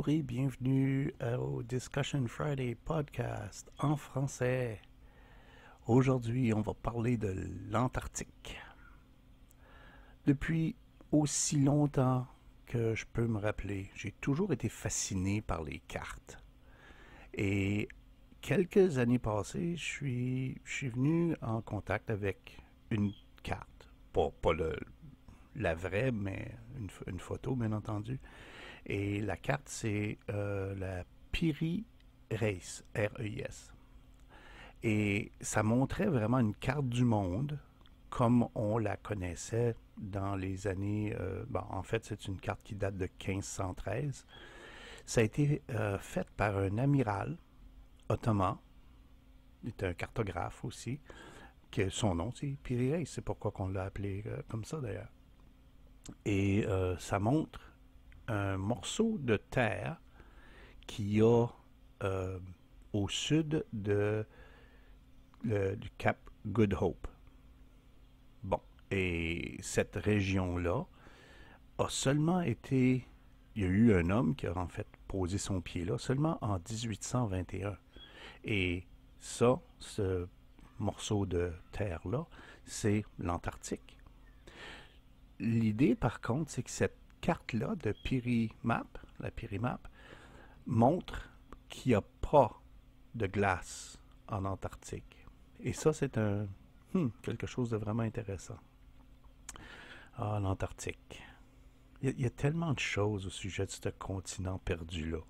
Bonjour et bienvenue au Discussion Friday podcast en français. Aujourd'hui, on va parler de l'Antarctique. Depuis aussi longtemps que je peux me rappeler, j'ai toujours été fasciné par les cartes. Et quelques années passées, je suis venu en contact avec une carte. Pas la vraie, mais une photo, bien entendu. Et la carte, c'est la Piri Reis, R-E-I-S. Et ça montrait vraiment une carte du monde comme on la connaissait dans les années... en fait, c'est une carte qui date de 1513. Ça a été fait par un amiral ottoman. Il était un cartographe aussi. Que son nom, c'est Piri Reis. C'est pourquoi on l'a appelé comme ça, d'ailleurs. Et ça montre un morceau de terre qu'il y a euh, au sud du cap Good Hope. Bon, et cette région-là a seulement été... Il y a eu un homme qui a en fait posé son pied là seulement en 1821. Et ça, ce morceau de terre-là, c'est l'Antarctique. L'idée, par contre, c'est que cette carte-là de Pirimap, la Pirimap, montre qu'il n'y a pas de glace en Antarctique. Et ça, c'est quelque chose de vraiment intéressant. Ah, l'Antarctique. Il y a tellement de choses au sujet de ce continent perdu-là.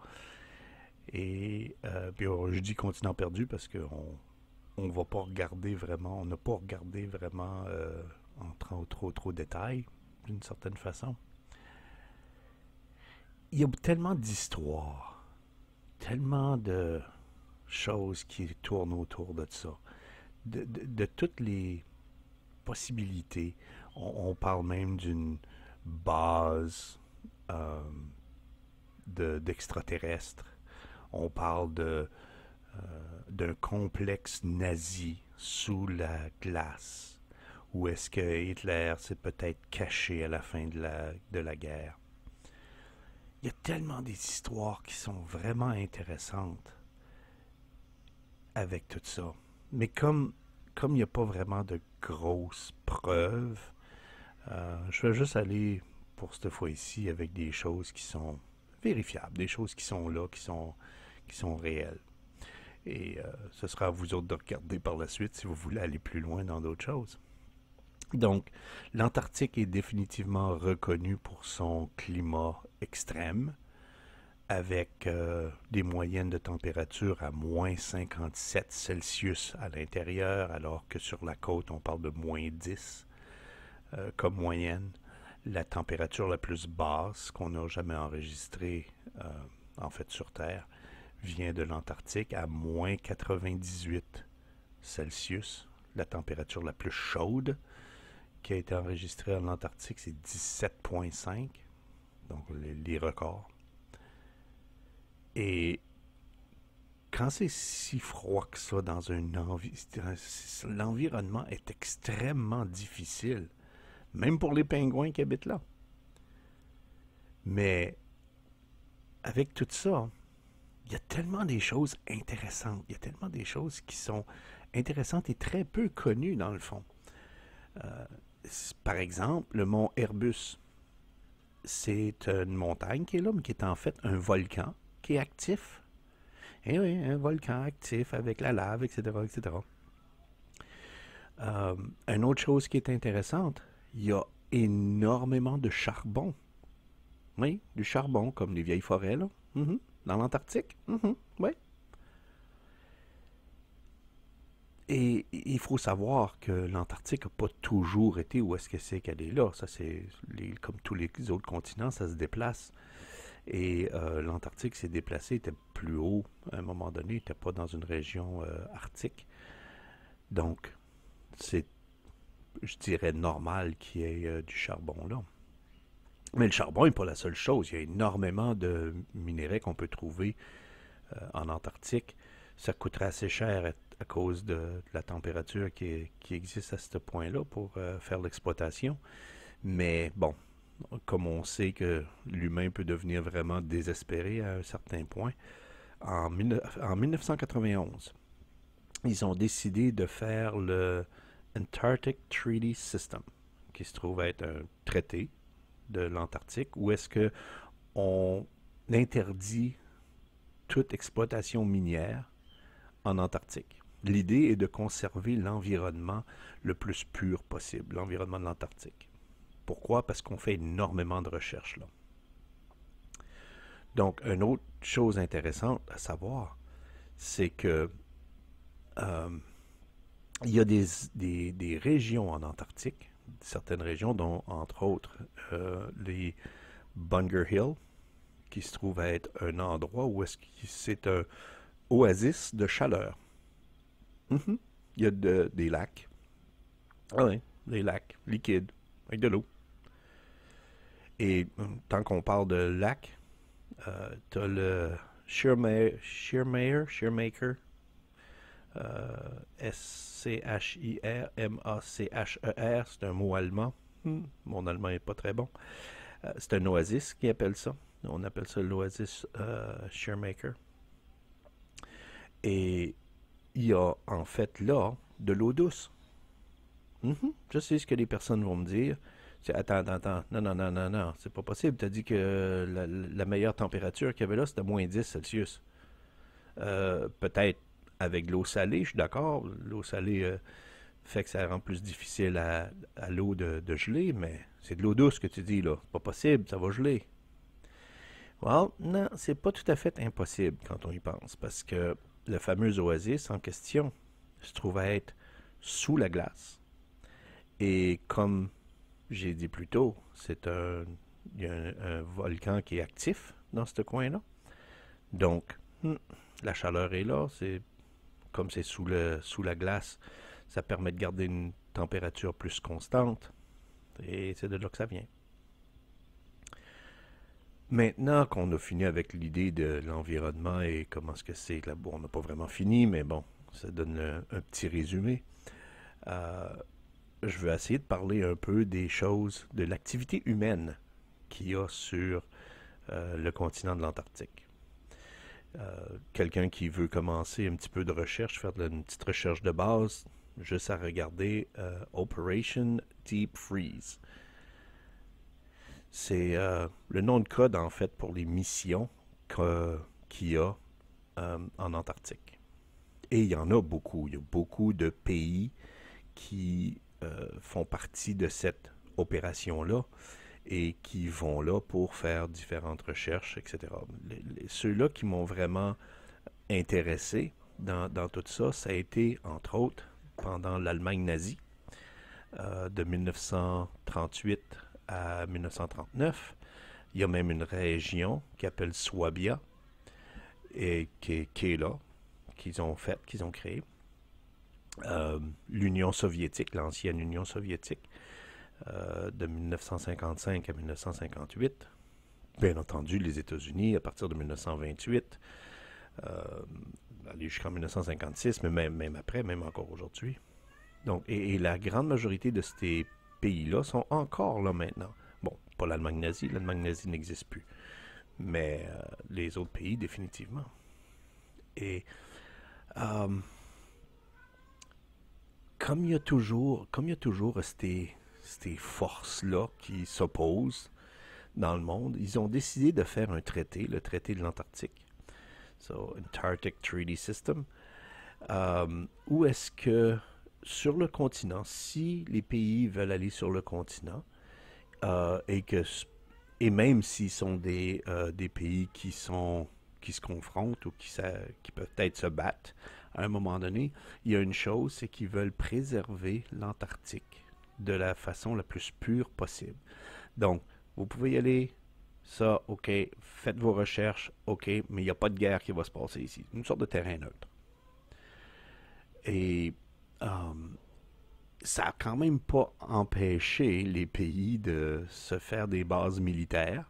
Et puis, je dis continent perdu parce qu'on on va pas regarder vraiment, on n'a pas regardé vraiment en trop de détails, d'une certaine façon. Il y a tellement d'histoires, tellement de choses qui tournent autour de ça, de toutes les possibilités. On parle même d'une base euh, d'extraterrestres. On parle d'un complexe nazi sous la glace. Où est-ce que Hitler s'est peut-être caché à la fin de la guerre. Il y a tellement des histoires qui sont vraiment intéressantes avec tout ça. Mais comme il n'y a pas vraiment de grosses preuves, je vais juste aller pour cette fois-ci avec des choses qui sont vérifiables, des choses qui sont là, qui sont réelles. Et ce sera à vous autres de regarder par la suite si vous voulez aller plus loin dans d'autres choses. Donc, l'Antarctique est définitivement reconnu pour son climat extrême, avec des moyennes de température à moins 57 Celsius à l'intérieur, alors que sur la côte, on parle de moins 10 comme moyenne. La température la plus basse qu'on a jamais enregistrée, en fait sur Terre, vient de l'Antarctique à moins 98 Celsius. La température la plus chaude qui a été enregistrée en Antarctique, c'est 17,5, donc les records. Et quand c'est si froid que ça dans l'environnement est extrêmement difficile, même pour les pingouins qui habitent là. Mais avec tout ça, il y a tellement des choses intéressantes, il y a tellement des choses qui sont intéressantes et très peu connues dans le fond. Euh, Par exemple, le mont Erebus, c'est une montagne qui est là, mais qui est en fait un volcan qui est actif. Eh oui, un volcan actif avec la lave, etc., etc. Une autre chose qui est intéressante, il y a énormément de charbon. Oui, du charbon, comme les vieilles forêts, là. Dans l'Antarctique. Oui. Et il faut savoir que l'Antarctique n'a pas toujours été où est-ce que c'est qu'elle est là. Ça, comme tous les autres continents, ça se déplace. Et l'Antarctique s'est déplacé, était plus haut à un moment donné, n'était pas dans une région arctique. Donc, c'est, je dirais, normal qu'il y ait du charbon là. Mais le charbon n'est pas la seule chose. Il y a énormément de minerais qu'on peut trouver en Antarctique. Ça coûterait assez cher à cause de la température qui existe à ce point-là pour faire l'exploitation. Mais bon, comme on sait que l'humain peut devenir vraiment désespéré à un certain point, en 1991, ils ont décidé de faire le Antarctic Treaty System, qui se trouve être un traité de l'Antarctique, où est-ce que on interdit toute exploitation minière en Antarctique. L'idée est de conserver l'environnement le plus pur possible, l'environnement de l'Antarctique. Pourquoi? Parce qu'on fait énormément de recherches là. Donc, une autre chose intéressante à savoir, c'est que euh, il y a des régions en Antarctique, certaines régions, dont entre autres les Bunger Hill, qui se trouve à être un endroit où est-ce que c'est un oasis de chaleur. Mhm. Il y a des lacs. Ah oui, des lacs liquides, avec de l'eau. Et tant qu'on parle de lacs, t'as le Schirmacher, S-C-H-I-R-M-A-C-H-E-R, c'est un mot allemand. Mon allemand est pas très bon. C'est un oasis qui appelle ça. On appelle ça l'oasis Schirmacher. Et il y a en fait là de l'eau douce. Je sais ce que les personnes vont me dire. C'est, attends. Non, non, non, non, non. C'est pas possible. Tu as dit que la meilleure température qu'il y avait là, c'était moins 10 Celsius. Peut-être avec l'eau salée, je suis d'accord. L'eau salée fait que ça rend plus difficile à l'eau de geler, mais c'est de l'eau douce que tu dis là. C'est pas possible, ça va geler. Well, non, c'est pas tout à fait impossible quand on y pense, parce que le fameux oasis en question se trouve à être sous la glace. Et comme j'ai dit plus tôt, il y a un volcan qui est actif dans ce coin-là. Donc, la chaleur est là. Comme c'est sous la glace, ça permet de garder une température plus constante. Et c'est de là que ça vient. Maintenant qu'on a fini avec l'idée de l'environnement et comment est-ce que c'est, là, bon, on n'a pas vraiment fini, mais bon, ça donne un petit résumé. Euh, je veux essayer de parler un peu des choses, de l'activité humaine qu'il y a sur le continent de l'Antarctique. Quelqu'un qui veut commencer un petit peu de recherche, faire une petite recherche de base, juste à regarder Operation Deep Freeze. C'est le nom de code en fait pour les missions qu'il y a en Antarctique. Et il y en a beaucoup. Il y a beaucoup de pays qui font partie de cette opération-là et qui vont là pour faire différentes recherches, etc. Ceux-là qui m'ont vraiment intéressé dans tout ça, ça a été, entre autres, pendant l'Allemagne nazie, de 1938 à 1939. Il y a même une région qui s'appelle Swabia, et qui est là, qu'ils ont créé. L'Union soviétique, l'ancienne Union soviétique, de 1955 à 1958. Bien entendu, les États-Unis, à partir de 1928, aller jusqu'en 1956, mais même après, même encore aujourd'hui. Donc, et la grande majorité de ces pays-là sont encore là maintenant. Bon, pas l'Allemagne nazie n'existe plus, mais les autres pays, définitivement. Et euh, comme il y a toujours ces forces-là qui s'opposent dans le monde, ils ont décidé de faire un traité, le traité de l'Antarctique, so Antarctic Treaty System, où est-ce que sur le continent, si les pays veulent aller sur le continent, et même s'ils sont des pays qui se confrontent ou qui peut-être se battent à un moment donné, il y a une chose, c'est qu'ils veulent préserver l'Antarctique de la façon la plus pure possible. Donc, vous pouvez y aller, ça, ok, faites vos recherches, ok, mais il n'y a pas de guerre qui va se passer ici. Une sorte de terrain neutre. Et euh, ça n'a quand même pas empêché les pays de se faire des bases militaires.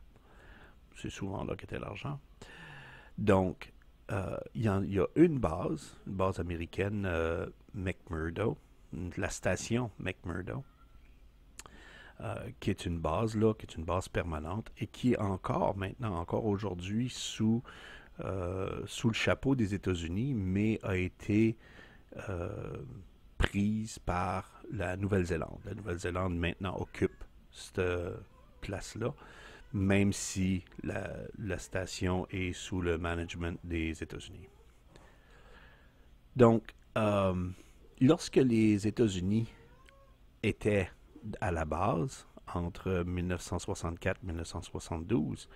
C'est souvent là qu'était l'argent. Donc, y a une base américaine, McMurdo, la station McMurdo, qui est une base là, qui est une base permanente et qui est encore maintenant, encore aujourd'hui, sous le chapeau des États-Unis, mais a été euh, prise par la Nouvelle-Zélande. La Nouvelle-Zélande maintenant occupe cette place-là, même si la station est sous le management des États-Unis. Donc, lorsque les États-Unis étaient à la base, entre 1964 et 1972,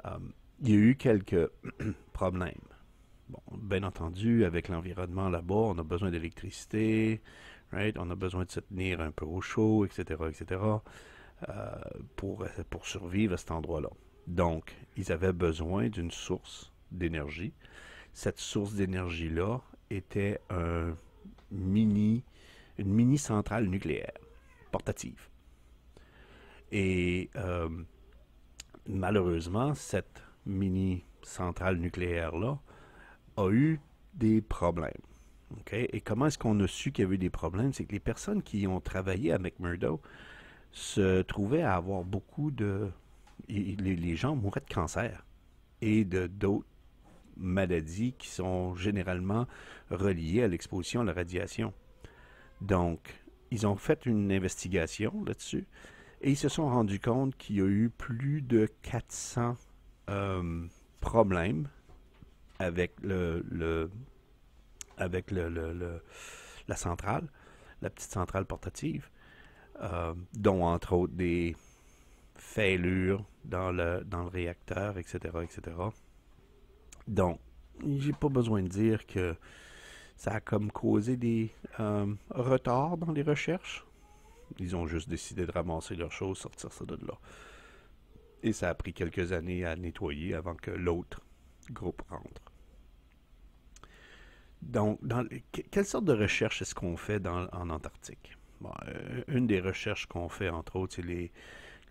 euh, il y a eu quelques problèmes. Bon, bien entendu, avec l'environnement là-bas, on a besoin d'électricité, right? On a besoin de se tenir un peu au chaud, etc., etc., euh, pour survivre à cet endroit-là. Donc, ils avaient besoin d'une source d'énergie. Cette source d'énergie-là était mini, une mini centrale nucléaire portative. Et malheureusement, cette mini centrale nucléaire-là a eu des problèmes. Okay? Et comment est-ce qu'on a su qu'il y avait eu des problèmes? C'est que les personnes qui ont travaillé à McMurdo se trouvaient à avoir beaucoup de... Les gens mouraient de cancer et de d'autres maladies qui sont généralement reliées à l'exposition à la radiation. Donc, ils ont fait une investigation là-dessus et ils se sont rendus compte qu'il y a eu plus de 400 problèmes avec la centrale, la petite centrale portative, dont entre autres des fêlures dans le réacteur, etc., etc. Donc, j'ai pas besoin de dire que ça a comme causé des retards dans les recherches. Ils ont juste décidé de ramasser leurs choses, sortir ça de là. Et ça a pris quelques années à nettoyer avant que l'autre groupe rentre. Donc, quelle sorte de recherche est-ce qu'on fait en Antarctique? Bon, une des recherches qu'on fait, entre autres, c'est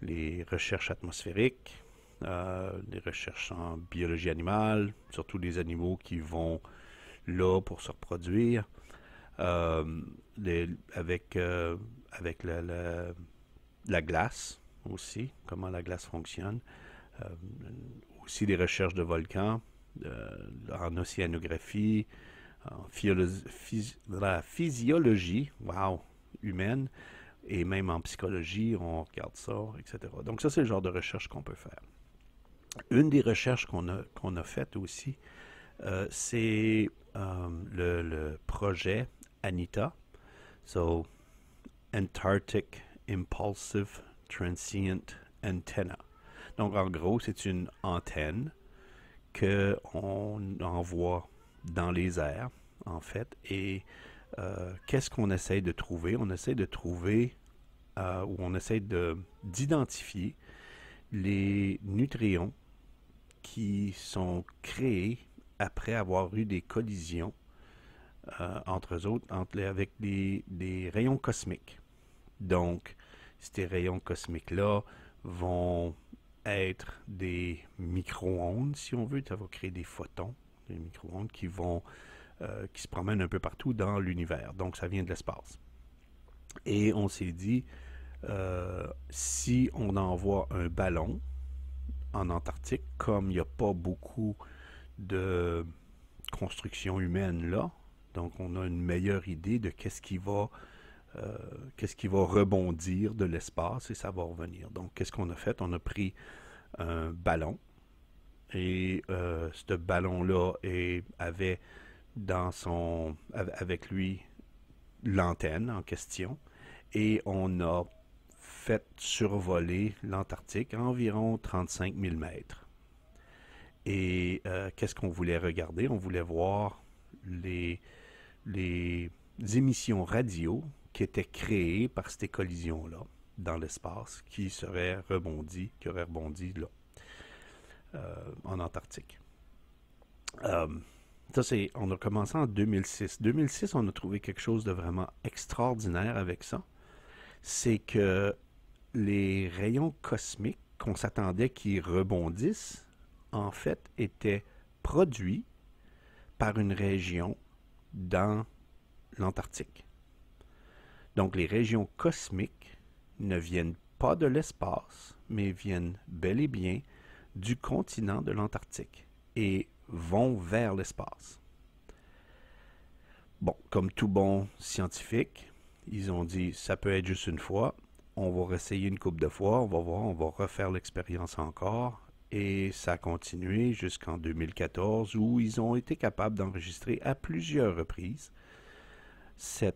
les recherches atmosphériques, les recherches en biologie animale, surtout les animaux qui vont là pour se reproduire, euh, avec la glace aussi, comment la glace fonctionne, euh, aussi des recherches de volcans, en océanographie, la physiologie, wow, humaine, et même en psychologie, on regarde ça, etc. Donc ça, c'est le genre de recherche qu'on peut faire. Une des recherches qu'on a faites aussi, c'est le projet ANITA, so Antarctic Impulsive Transient Antenna. Donc en gros, c'est une antenne qu'on envoie dans les airs, en fait, et qu'est-ce qu'on essaie de trouver? On essaie de trouver, ou on essaie d'identifier les nutриents qui sont créés après avoir eu des collisions entre eux autres, avec des rayons cosmiques. Donc, ces rayons cosmiques-là vont être des micro-ondes, si on veut. Ça va créer des photons, des micro-ondes qui se promènent un peu partout dans l'univers. Donc, ça vient de l'espace. Et on s'est dit, si on envoie un ballon en Antarctique, comme il n'y a pas beaucoup de construction humaine là, donc on a une meilleure idée de qu'est-ce qui va rebondir de l'espace et ça va revenir. Donc, qu'est-ce qu'on a fait? On a pris un ballon et ce ballon-là avait avec lui l'antenne en question et on a fait survoler l'Antarctique à environ 35 000 mètres. Et qu'est-ce qu'on voulait regarder? On voulait voir les émissions radio qui étaient créées par ces collisions-là dans l'espace, qui auraient rebondi là, en Antarctique. On a commencé en 2006. 2006, on a trouvé quelque chose de vraiment extraordinaire avec ça. C'est que les rayons cosmiques qu'on s'attendait qu'ils rebondissent, en fait, étaient produits par une région dans l'Antarctique. Donc, les régions cosmiques ne viennent pas de l'espace, mais viennent bel et bien du continent de l'Antarctique et vont vers l'espace. Bon, comme tout bon scientifique, ils ont dit ça peut être juste une fois, on va réessayer une couple de fois, on va voir, on va refaire l'expérience encore. Et ça a continué jusqu'en 2014 où ils ont été capables d'enregistrer à plusieurs reprises ce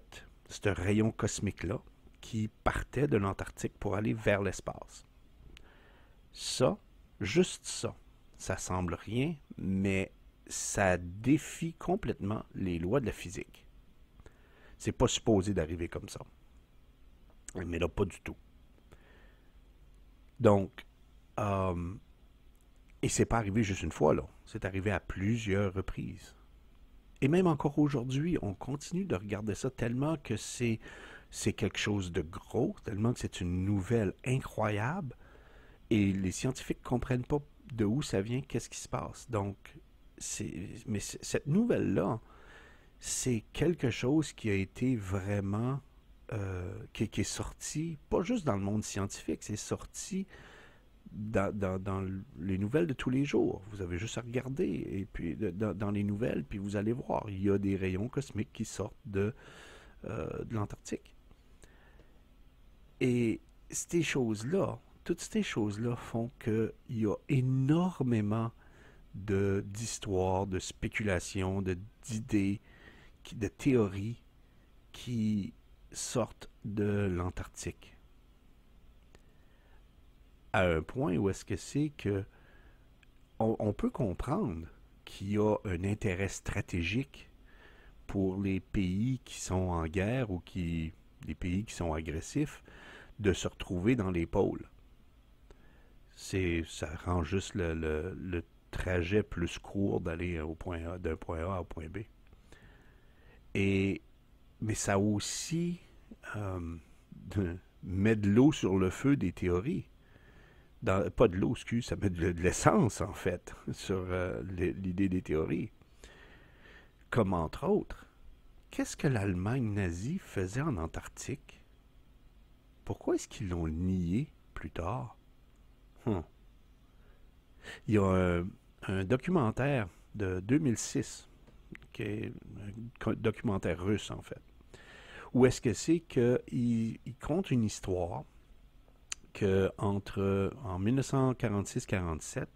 rayon cosmique-là qui partait de l'Antarctique pour aller vers l'espace. Ça, juste ça semble rien, mais ça défie complètement les lois de la physique. C'est pas supposé d'arriver comme ça. Mais là, pas du tout. Donc, et c'est pas arrivé juste une fois, là. C'est arrivé à plusieurs reprises. Et même encore aujourd'hui, on continue de regarder ça tellement que c'est quelque chose de gros, tellement que c'est une nouvelle incroyable. Et les scientifiques ne comprennent pas de où ça vient, qu'est-ce qui se passe. Donc, cette nouvelle-là, c'est quelque chose qui a été vraiment, qui est sorti, pas juste dans le monde scientifique, c'est sorti dans les nouvelles de tous les jours. Vous avez juste à regarder, et puis dans les nouvelles, puis vous allez voir, il y a des rayons cosmiques qui sortent de l'Antarctique. Et toutes ces choses-là font qu'il y a énormément d'histoires, de spéculations, d'idées, de théories qui sortent de l'Antarctique. À un point où est-ce que c'est que on peut comprendre qu'il y a un intérêt stratégique pour les pays qui sont en guerre ou les pays qui sont agressifs de se retrouver dans les pôles. Ça rend juste le trajet plus court d'aller d'un point A au point B. Mais ça aussi met de l'eau sur le feu des théories. Pas de l'eau, excuse, ça met de l'essence, en fait, sur l'idée des théories. Comme entre autres, qu'est-ce que l'Allemagne nazie faisait en Antarctique? Pourquoi est-ce qu'ils l'ont nié plus tard? Il y a un documentaire de 2006, qui est un documentaire russe, en fait, où est-ce que c'est qu'il compte une histoire en 1946-47,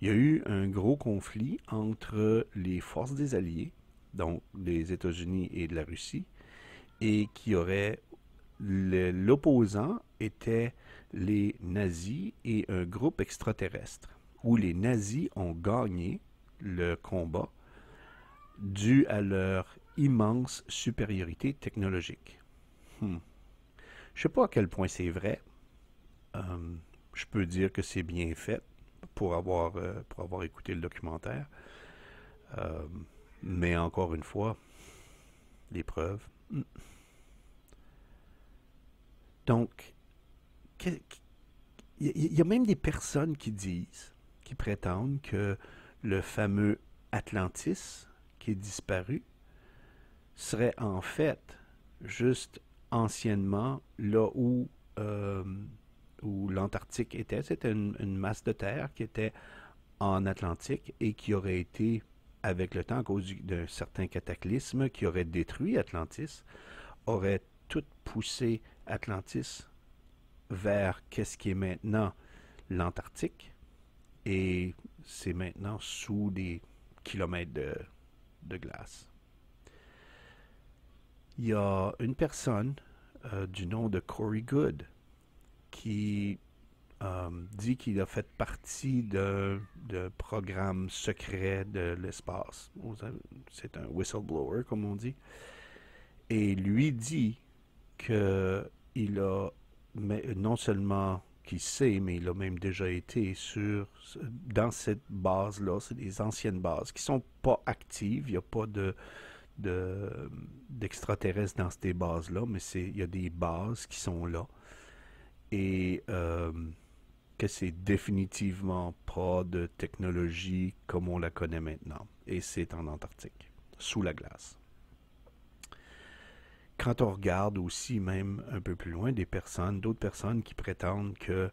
il y a eu un gros conflit entre les forces des Alliés, donc des États-Unis et de la Russie, et l'opposant était les nazis et un groupe extraterrestre, où les nazis ont gagné le combat dû à leur immense supériorité technologique. Je ne sais pas à quel point c'est vrai. Je peux dire que c'est bien fait pour avoir écouté le documentaire. Mais encore une fois, les preuves. Donc, il y a même des personnes qui prétendent que le fameux Atlantis qui est disparu serait en fait juste anciennement là où l'Antarctique était. C'était une masse de terre qui était en Atlantique et qui aurait été, avec le temps, à cause d'un certain cataclysme qui aurait détruit Atlantis, aurait tout poussé Atlantis vers qu'est-ce qui est maintenant l'Antarctique. Et c'est maintenant sous des kilomètres de glace. Il y a une personne du nom de Corey Goode qui dit qu'il a fait partie de programme secret de l'espace. C'est un whistleblower, comme on dit. Et lui dit qu'il a, non seulement qu'il sait, mais il a même déjà été dans cette base-là. C'est des anciennes bases qui ne sont pas actives. Il n'y a pas d'extraterrestres dans ces bases-là, mais il y a des bases qui sont là. Et que c'est définitivement pas de technologie comme on la connaît maintenant. Et c'est en Antarctique, sous la glace. quand on regarde aussi, même un peu plus loin, d'autres personnes qui prétendent que,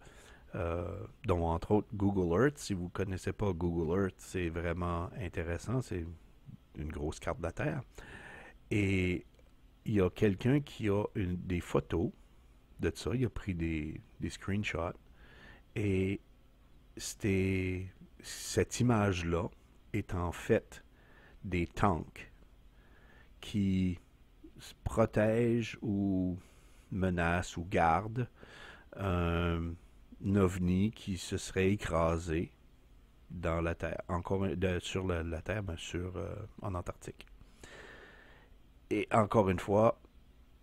dont entre autres Google Earth, si vous ne connaissez pas Google Earth, c'est vraiment intéressant, c'est une grosse carte de la Terre. Et il y a quelqu'un qui a des photos de ça, il a pris des screenshots, et cette image-là est en fait des tanks qui protègent ou menacent ou gardent un ovni qui se serait écrasé dans la Terre, sur la Terre, mais en Antarctique. Et encore une fois,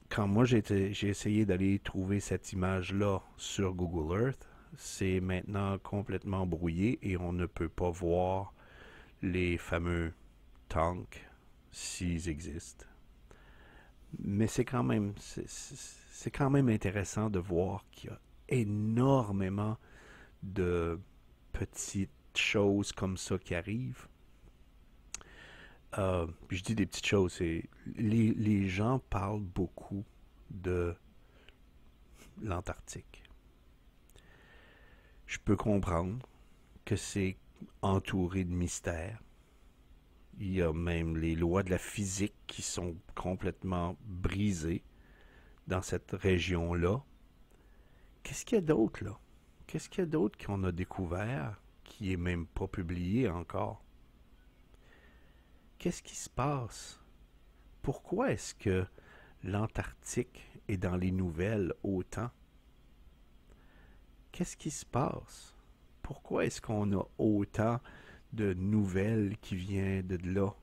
quand moi j'ai essayé d'aller trouver cette image-là sur Google Earth, c'est maintenant complètement brouillé et on ne peut pas voir les fameux tanks s'ils existent. Mais c'est quand même intéressant de voir qu'il y a énormément de petites choses comme ça qui arrivent. Puis je dis des petites choses, les gens parlent beaucoup de l'Antarctique. Je peux comprendre que c'est entouré de mystères. Il y a même les lois de la physique qui sont complètement brisées dans cette région-là. Qu'est-ce qu'il y a d'autre là? Qu'est-ce qu'il y a d'autre qu'on a découvert qui est même pas publié encore? Qu'est-ce qui se passe? Pourquoi est-ce que l'Antarctique est dans les nouvelles autant? Qu'est-ce qui se passe? Pourquoi est-ce qu'on a autant de nouvelles qui viennent de là?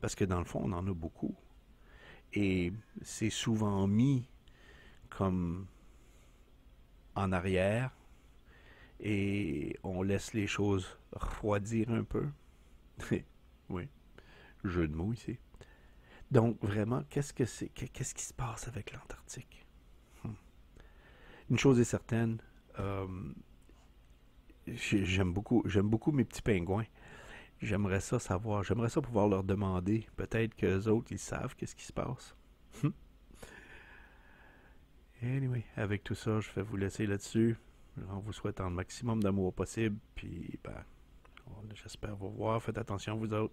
Parce que dans le fond, on en a beaucoup. Et c'est souvent mis comme en arrière et on laisse les choses refroidir un peu. Oui, jeu de mots ici. Donc vraiment, qu'est-ce qui se passe avec l'Antarctique? Une chose est certaine, euh, j'aime beaucoup mes petits pingouins. J'aimerais ça savoir, j'aimerais ça pouvoir leur demander. Peut-être qu'eux autres, ils savent qu'est-ce qui se passe. Anyway, avec tout ça, je vais vous laisser là-dessus. En vous souhaitant le maximum d'amour possible. Puis, ben, j'espère vous voir. Faites attention, vous autres.